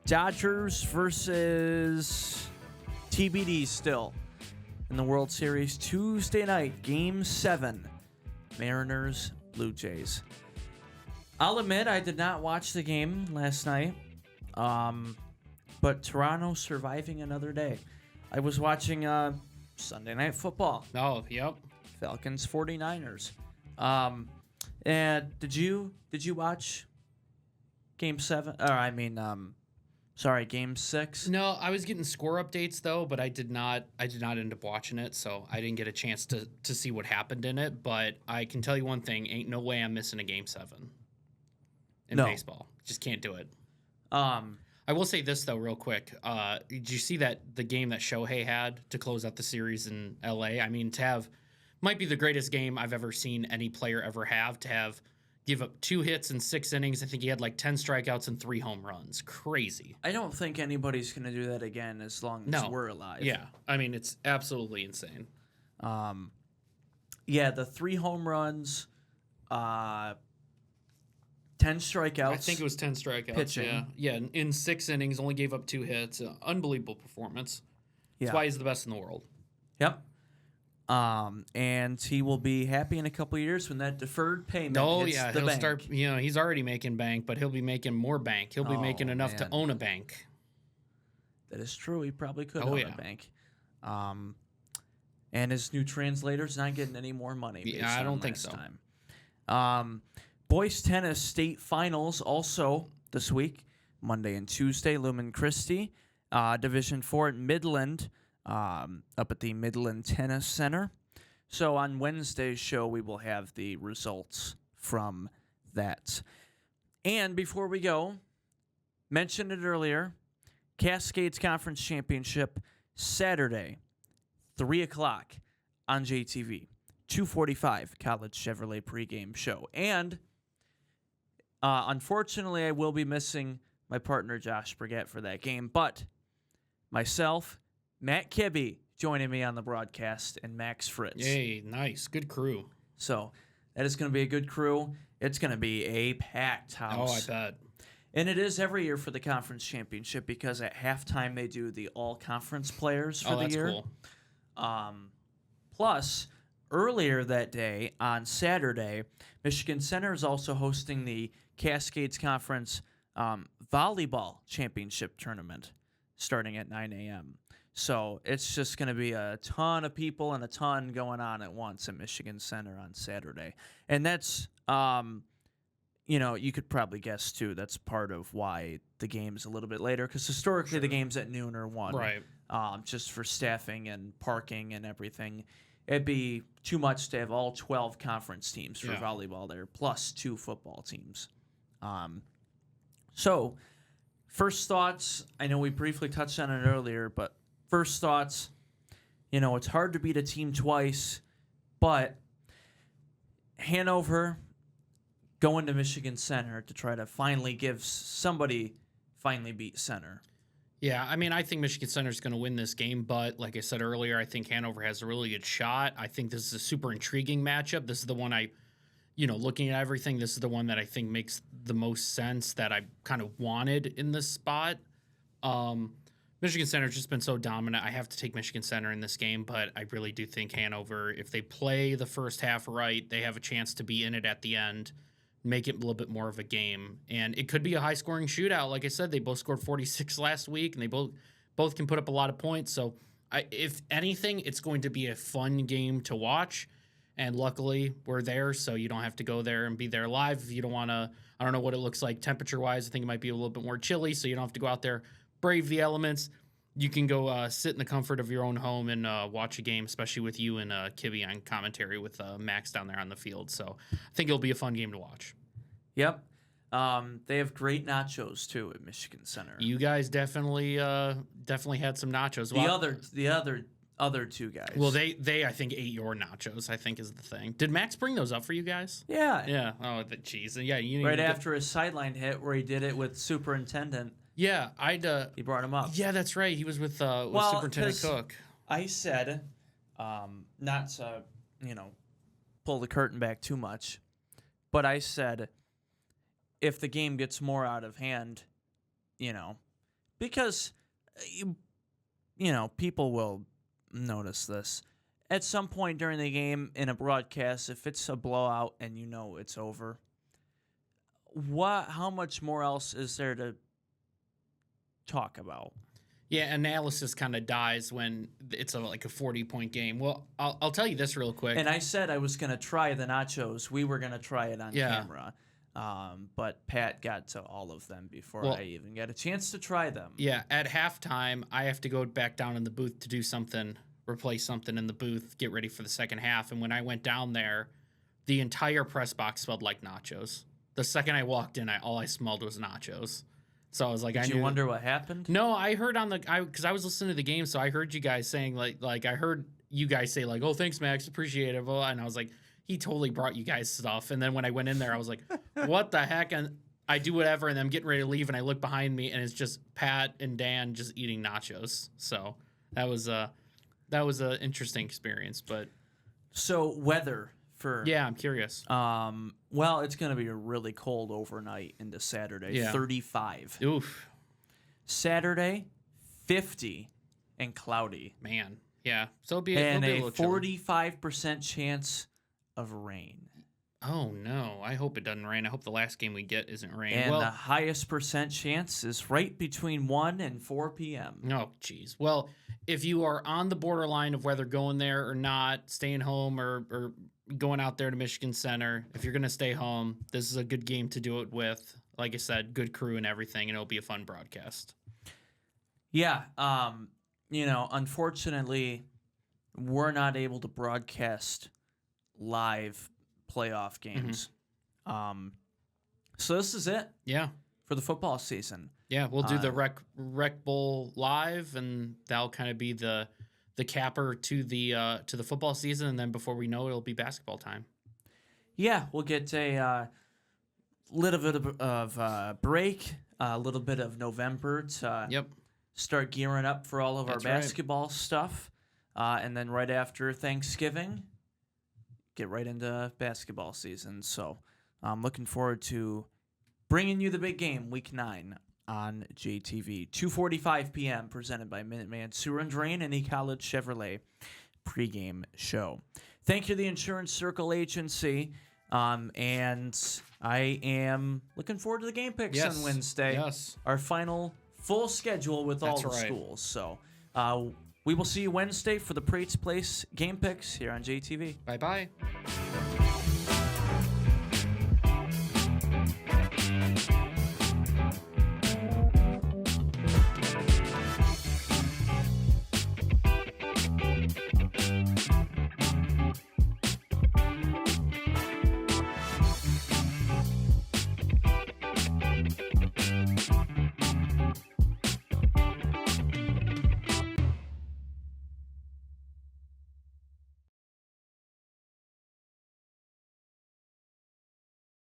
Dodgers versus TBD still in the World Series Tuesday night, Game 7, Mariners, Blue Jays. I'll admit I did not watch the game last night, but Toronto surviving another day. I was watching Sunday Night Football. Oh, yep. Falcons 49ers. And did you watch Game 7? Or I mean, Sorry, Game 6? No, I was getting score updates though, but I did not end up watching it, so I didn't get a chance to see what happened in it. But I can tell you one thing: ain't no way I'm missing a Game 7 in No. baseball. Just can't do it. Um, I will say this though, real quick. Did you see that the game that Shohei had to close out the series in LA? I mean, to have might be the greatest game I've ever seen any player ever have. To have give up 2 hits in 6 innings. I think he had like 10 strikeouts and 3 home runs. Crazy. I don't think anybody's going to do that again as long as we're alive. Yeah, I mean it's absolutely insane. Yeah, the 3 home runs, 10 strikeouts. I think it was 10 strikeouts. Pitching. Yeah. In 6 innings, only gave up 2 hits. Unbelievable performance. That's Yeah. why he's the best in the world. Yep. And he will be happy in a couple of years when that deferred payment hits the he'll bank. start. He's already making bank, but he'll be making more bank. He'll be making enough to man. own a bank. That is true. He probably could Oh, own yeah. a bank. And his new translator's not getting any more money. Yeah, based I on don't think last so. Time. Boys tennis state finals also this week, Monday and Tuesday. Lumen Christie, Division 4 at Midland, up at the Midland Tennis Center. So on Wednesday's show, we will have the results from that. And before we go, mentioned it earlier, Cascades Conference Championship, Saturday, 3 o'clock on JTV. 2:45 College Chevrolet pregame show. And unfortunately, I will be missing my partner Josh Brigette for that game. But myself, Matt Kibbe, joining me on the broadcast, and Max Fritz. Yay, nice. Good crew. So that is going to be a good crew. It's going to be a packed house. Oh, I bet. And it is every year for the conference championship because at halftime they do the all-conference players for the That's year. cool. Plus, earlier that day, on Saturday, Michigan Center is also hosting the Cascades Conference Volleyball Championship Tournament starting at 9 a.m. So it's just going to be a ton of people and a ton going on at once at Michigan Center on Saturday. And that's, you could probably guess, too, that's part of why the game's a little bit later, because historically the game's at noon or 1. Right. Just for staffing and parking and everything. It'd be too much to have all 12 conference teams for volleyball there, plus 2 football teams. So, first thoughts, I know we briefly touched on it earlier, but first thoughts, it's hard to beat a team twice, but Hanover going to Michigan Center to try to finally beat Center. Yeah, I mean, I think Michigan Center is going to win this game, but like I said earlier, I think Hanover has a really good shot. I think this is a super intriguing matchup. This is the one looking at everything, this is the one that I think makes the most sense that I kind of wanted in this spot. Michigan Center has just been so dominant. I have to take Michigan Center in this game, but I really do think Hanover, if they play the first half right, they have a chance to be in it at the end, make it a little bit more of a game. And it could be a high-scoring shootout. Like I said, they both scored 46 last week, and they both can put up a lot of points. So, if anything, it's going to be a fun game to watch. And luckily, we're there, so you don't have to go there and be there live. If you don't want to, I don't know what it looks like temperature-wise. I think it might be a little bit more chilly, so you don't have to go out there, brave the elements. You can go sit in the comfort of your own home and watch a game, especially with you and Kibbe on commentary with Max down there on the field. So I think it'll be a fun game to watch. Yep. They have great nachos, too, at Michigan Center. You guys definitely had some nachos. The other two guys. Well, they I think ate your nachos, I think is the thing. Did Max bring those up for you guys? Yeah. Yeah. Oh, the cheese. Yeah. Right after his sideline hit where he did it with Superintendent. Yeah, he brought him up. Yeah, that's right. He was with Superintendent Cook. I said, not to, pull the curtain back too much, but I said, if the game gets more out of hand, because, people will notice this. At some point during the game in a broadcast, if it's a blowout and it's over, how much more else is there to talk about? Yeah, analysis kind of dies when it's like a 40-point game. Well, I'll tell you this real quick. And I said I was going to try the nachos. We were going to try it on camera. But Pat got to all of them before Well, I even got a chance to try them. Yeah, at halftime, I have to go back down in the booth to do something, replace something in the booth, get ready for the second half. And when I went down there, the entire press box smelled like nachos. The second I walked in, all I smelled was nachos. So I was like, Did I you knew. wonder what happened? No, I heard because I was listening to the game, so I heard you guys saying like I heard you guys say like, oh, thanks, Max, appreciate it. And I was like, he totally brought you guys stuff. And then when I went in there, I was like, what the heck? And I do whatever, and I'm getting ready to leave, and I look behind me, and it's just Pat and Dan just eating nachos. So that was a interesting experience. But So weather for yeah, I'm curious. well, it's gonna be a really cold overnight into Saturday. Yeah. 35. Oof, Saturday, 50 and cloudy. man. Yeah. So it'll be And a a little chilly. 45% chance of rain. Oh no! I hope it doesn't rain. I hope the last game we get isn't rain. And well, the highest percent chance is right between 1 and 4 p.m. oh, geez. Well, if you are on the borderline of whether going there or not, staying home or going out there to Michigan Center, if you're going to stay home, this is a good game to do it with. Like I said, good crew and everything, and it'll be a fun broadcast. Yeah. Unfortunately, we're not able to broadcast live playoff games. So this is it Yeah. for the football season. Yeah, we'll do the Rec Bowl live, and that'll kind of be the capper to the football season, and then before we know it, it'll be basketball time. Yeah, we'll get a little bit of break, a little bit of November to Yep. start gearing up for all of That's our right. basketball stuff. And then right after Thanksgiving, get right into basketball season. So I'm looking forward to bringing you the big game, Week 9 on JTV. 2:45 p.m. presented by Minuteman Sewer and Drain and E-College Chevrolet pregame show. Thank you to the Insurance Circle Agency. And I am looking forward to the game picks on Wednesday. Yes. Our final full schedule with all That's the right. schools. So we will see you Wednesday for the Prates Place game picks here on JTV. Bye-bye.